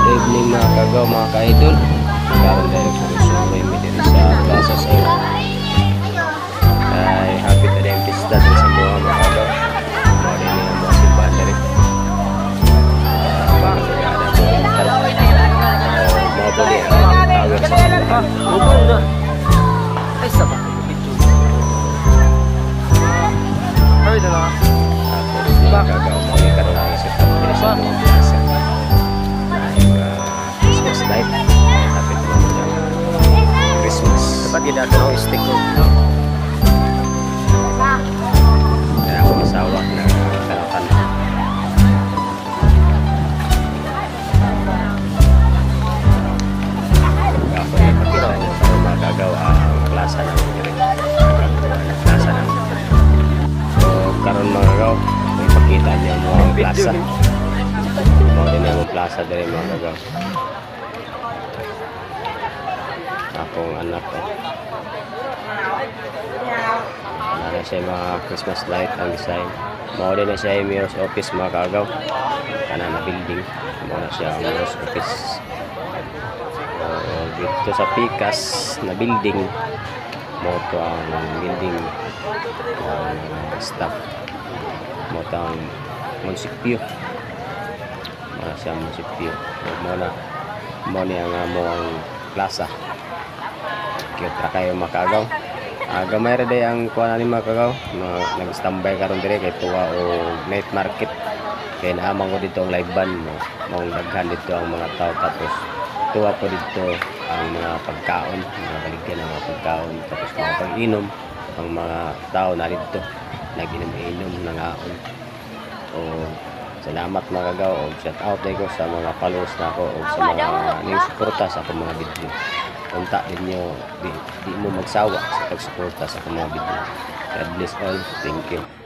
evening mga kagaw, mga ka-idol. Karon dahil surusuroy mi diri sa plaza sa iyo. Ay happy ta din pista diri sa mga kagaw. Mao din ang mga simbahan diri. Mao din ang tower sa Ubong ay sabak. Ay dala. tapos mga kagaw, mao din karon ang set up diri sa mga plaza. Ay mga Christmas light. Happy ta din Christmas. Dapat gid ato ng stick ko. Kaya ako masawa na kalakan. Ako yung pakita niyo para magagawa ang klasa ng klasa ng so karon mga kagaw may pakita niyo mo ang klasa mo din ang klasa diri mga kagaw akong anak ko na siya mga Christmas light ang design mo din na siya yung mayor's office mga kagaw kana na building mo na siya ang mayor's office. Dito sa Pikas na building mo to ang building ng staff mo to ang munisipyo mga siya munisipyo mo ni ang mo ang plaza cute ra kayo makagaw gamay ra day ang kuha ni makagaw nag-standby karon dire kay tuwa o night market kay naamang ko dito ang live band mo daghan dito ang mga tao tapos tuwa po dito ang mga pagkaon, mga baligyan ng mga pagkaon, tapos mga pag-inom, ang mga tao na dito, nag-inom-inom, nangaon. O, salamat mga kagaw, o shout out na ko sa mga followers na ako, o sa mga nang-suporta sa akong mga video. Punta din nyo, di mo magsawa sa pag-suporta sa akong mga video. God bless all, thank you.